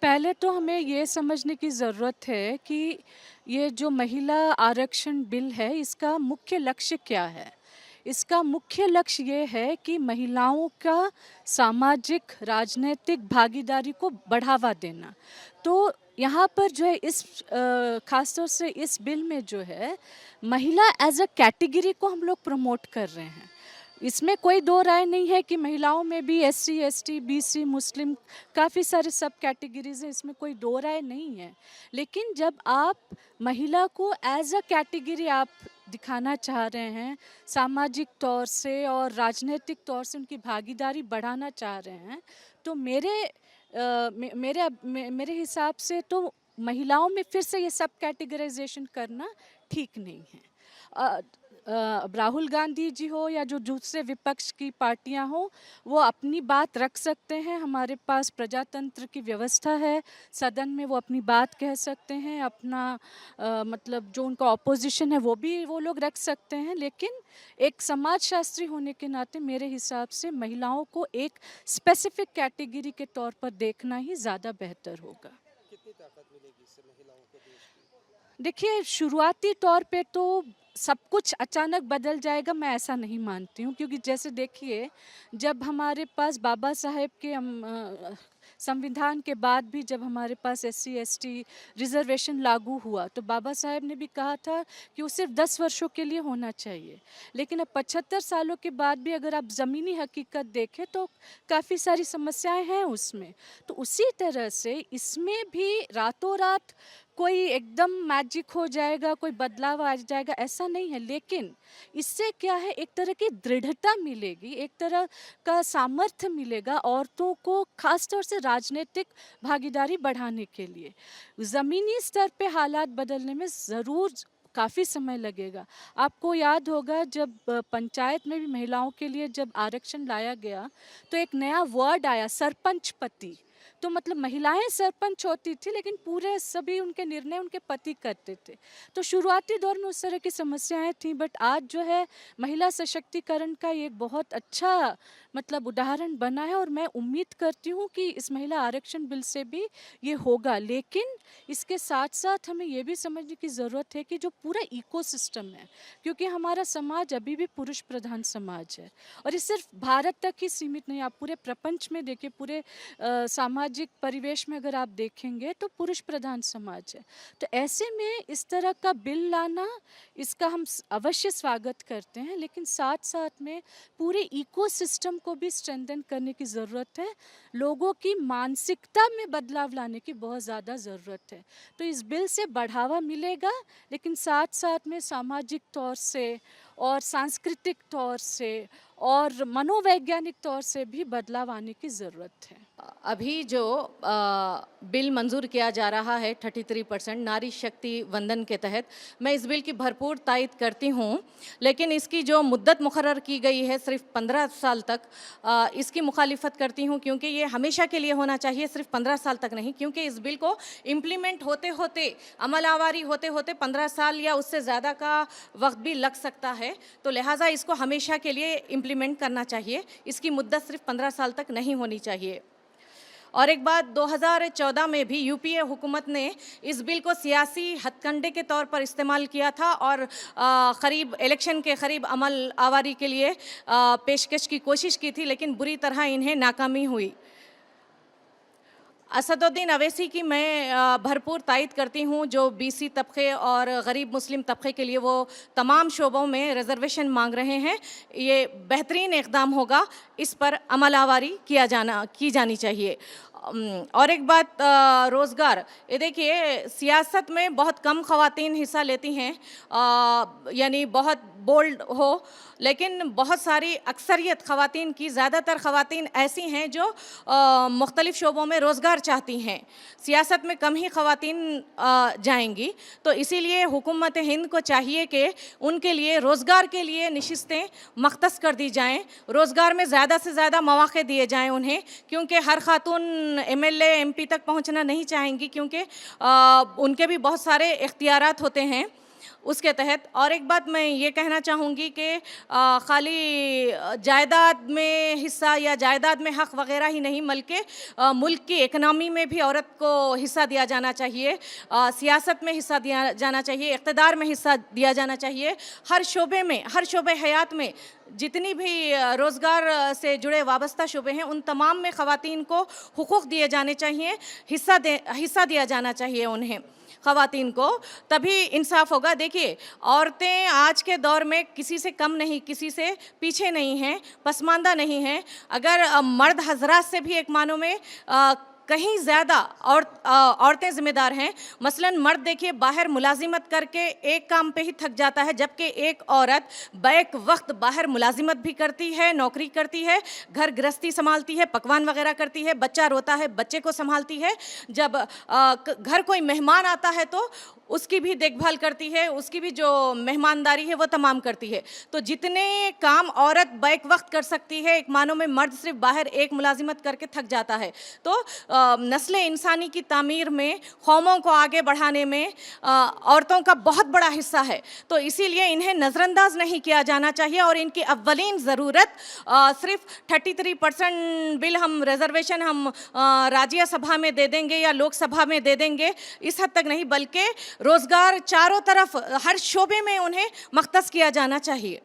पहले तो हमें ये समझने की ज़रूरत है कि ये जो महिला आरक्षण बिल है, इसका मुख्य लक्ष्य क्या है? इसका मुख्य लक्ष्य ये है कि महिलाओं का सामाजिक, राजनैतिक भागीदारी को बढ़ावा देना। तो यहाँ पर जो है ख़ास तौर से इस बिल में जो है, महिला एज़ अ कैटेगरी को हम लोग प्रमोट कर रहे हैं। इसमें कोई दो राय नहीं है कि महिलाओं में भी एससी, एसटी, बीसी, मुस्लिम काफ़ी सारे सब कैटेगरीज हैं, इसमें कोई दो राय नहीं है। लेकिन जब आप महिला को एज अ कैटेगरी आप दिखाना चाह रहे हैं, सामाजिक तौर से और राजनीतिक तौर से उनकी भागीदारी बढ़ाना चाह रहे हैं, तो मेरे हिसाब से तो महिलाओं में फिर से ये सब कैटेगराइजेशन करना ठीक नहीं है। राहुल गांधी जी हो या जो दूसरे विपक्ष की पार्टियां हो, वो अपनी बात रख सकते हैं। हमारे पास प्रजातंत्र की व्यवस्था है, सदन में वो अपनी बात कह सकते हैं, अपना मतलब जो उनका ऑपोजिशन है वो लोग रख सकते हैं। लेकिन एक समाजशास्त्री होने के नाते मेरे हिसाब से महिलाओं को एक स्पेसिफिक कैटेगरी के तौर पर देखना ही ज़्यादा बेहतर होगा। कितनी ताकत मिलेगी इससे महिलाओं को देश की? देखिए, शुरुआती तौर पे तो सब कुछ अचानक बदल जाएगा, मैं ऐसा नहीं मानती हूँ। क्योंकि जैसे देखिए, जब हमारे पास बाबा साहेब के संविधान के बाद भी जब हमारे पास एससी एसटी रिजर्वेशन लागू हुआ, तो बाबा साहेब ने भी कहा था कि वो सिर्फ 10 वर्षों के लिए होना चाहिए। लेकिन अब 75 सालों के बाद भी अगर आप ज़मीनी हकीकत देखें तो काफ़ी सारी समस्याएं हैं उसमें। तो उसी तरह से इसमें भी रातों रात कोई एकदम मैजिक हो जाएगा, कोई बदलाव आ जाएगा, ऐसा नहीं है। लेकिन इससे क्या है, एक तरह की दृढ़ता मिलेगी, एक तरह का सामर्थ्य मिलेगा औरतों को, खास तौर से राजनीतिक भागीदारी बढ़ाने के लिए। ज़मीनी स्तर पे हालात बदलने में ज़रूर काफ़ी समय लगेगा। आपको याद होगा जब पंचायत में भी महिलाओं के लिए जब आरक्षण लाया गया, तो एक नया वर्ड आया, सरपंच पति। तो मतलब महिलाएं सरपंच होती थी, लेकिन पूरे सभी उनके निर्णय उनके पति करते थे। तो शुरुआती दौर में उस तरह की समस्याएं थी, बट आज जो है महिला सशक्तिकरण का ये एक बहुत अच्छा मतलब उदाहरण बना है। और मैं उम्मीद करती हूँ कि इस महिला आरक्षण बिल से भी ये होगा। लेकिन इसके साथ साथ हमें ये भी समझने की ज़रूरत है कि जो पूरा इकोसिस्टम है, क्योंकि हमारा समाज अभी भी पुरुष प्रधान समाज है, और ये सिर्फ भारत तक ही सीमित नहीं। आप पूरे प्रपंच में देखिए, पूरे सामाजिक परिवेश में अगर आप देखेंगे तो पुरुष प्रधान समाज है। तो ऐसे में इस तरह का बिल लाना, इसका हम अवश्य स्वागत करते हैं, लेकिन साथ साथ में पूरे इकोसिस्टम को भी स्ट्रेंथन करने की ज़रूरत है। लोगों की मानसिकता में बदलाव लाने की बहुत ज़्यादा ज़रूरत है। तो इस बिल से बढ़ावा मिलेगा, लेकिन साथ साथ में सामाजिक तौर से और सांस्कृतिक तौर से और मनोवैज्ञानिक तौर से भी बदलाव आने की ज़रूरत है। अभी जो बिल मंजूर किया जा रहा है 33% नारी शक्ति वंदन के तहत, मैं इस बिल की भरपूर तायद करती हूँ। लेकिन इसकी जो मुद्दत मुकर्रर की गई है सिर्फ 15 साल तक, इसकी मुखालिफत करती हूँ, क्योंकि ये हमेशा के लिए होना चाहिए, सिर्फ 15 साल तक नहीं। क्योंकि इस बिल को इम्प्लीमेंट होते होते, अमल आवारी होते होते 15 साल या उससे ज़्यादा का वक्त भी लग सकता है। तो लिहाजा इसको हमेशा के लिए इम्प्लीमेंट करना चाहिए, इसकी मुद्दत सिर्फ 15 साल तक नहीं होनी चाहिए। और एक बात, 2014 में भी यूपीए हुकूमत ने इस बिल को सियासी हथकंडे के तौर पर इस्तेमाल किया था और करीब इलेक्शन के करीब अमल आवारी के लिए पेशकश की कोशिश की थी, लेकिन बुरी तरह इन्हें नाकामी हुई। असदुद्दीन अवैसी की मैं भरपूर तायद करती हूँ, जो बीसी तबके और गरीब मुस्लिम तबके के लिए वो तमाम शोबों में रिजर्वेशन मांग रहे हैं। ये बेहतरीन इक़दाम होगा, इस पर अमल आवारी की जानी चाहिए। और एक बात, रोज़गार, ये देखिए, सियासत में बहुत कम ख़वातीन हिस्सा लेती हैं, यानी बहुत बोल्ड हो, लेकिन बहुत सारी अक्सरियत ख़वातीन की, ज़्यादातर ख़वातीन ऐसी हैं जो मुख्तलिफ़ शोबों में रोज़गार चाहती हैं। सियासत में कम ही ख़वातीन जाएंगी। तो इसीलिए हुकूमत हिंद को चाहिए कि उनके लिए रोज़गार के लिए नशिस्तें मख्तस कर दी जाएँ, रोज़गार में ज़्यादा से ज़्यादा मौक़े दिए जाएँ उन्हें, क्योंकि हर खातून एमएलए एमपी तक पहुंचना नहीं चाहेंगी, क्योंकि उनके भी बहुत सारे इख्तियारात होते हैं। उसके तहत। और एक बात मैं ये कहना चाहूँगी कि खाली जायदाद में हिस्सा या जायदाद में हक़ वग़ैरह ही नहीं, बल्कि मुल्क की इकनॉमी में भी औरत को हिस्सा दिया जाना चाहिए, सियासत में हिस्सा दिया जाना चाहिए, इक़्तिदार में हिस्सा दिया जाना चाहिए। हर शोबे में, हर शोबे हयात में जितनी भी रोज़गार से जुड़े वाबस्ता शोबे हैं, उन तमाम में ख़वातीन को हुकूक़ दिए जाने चाहिए, हिस्सा दिया जाना चाहिए उन्हें, ख़वातीन को, तभी इंसाफ होगा। देखिए, औरतें आज के दौर में किसी से कम नहीं, किसी से पीछे नहीं हैं, पसमानदा नहीं हैं। अगर मर्द हज़रात से भी एक मानों में कहीं ज़्यादा औरतें ज़िम्मेदार हैं। मसलन मर्द देखिए बाहर मुलाजिमत करके एक काम पे ही थक जाता है, जबकि एक औरत बैक वक्त बाहर मुलाजिमत भी करती है, नौकरी करती है, घर गृहस्थी संभालती है, पकवान वगैरह करती है, बच्चा रोता है बच्चे को संभालती है, जब घर कोई मेहमान आता है तो उसकी भी देखभाल करती है, उसकी भी जो मेहमानदारी है वो तमाम करती है। तो जितने काम औरत बैक वक्त कर सकती है, एक मानों में मर्द सिर्फ बाहर एक मुलाजिमत करके थक जाता है। तो नस्ल इंसानी की तामीर में, कौमों को आगे बढ़ाने में औरतों का बहुत बड़ा हिस्सा है। तो इसीलिए इन्हें नज़रअंदाज नहीं किया जाना चाहिए और इनकी अव्वलीन ज़रूरत सिर्फ 33% बिल हम रिजर्वेशन हम राज्य सभा में दे देंगे या लोकसभा में दे देंगे, इस हद तक नहीं, बल्कि रोज़गार चारों तरफ हर शोबे में उन्हें मख्तस किया जाना चाहिए।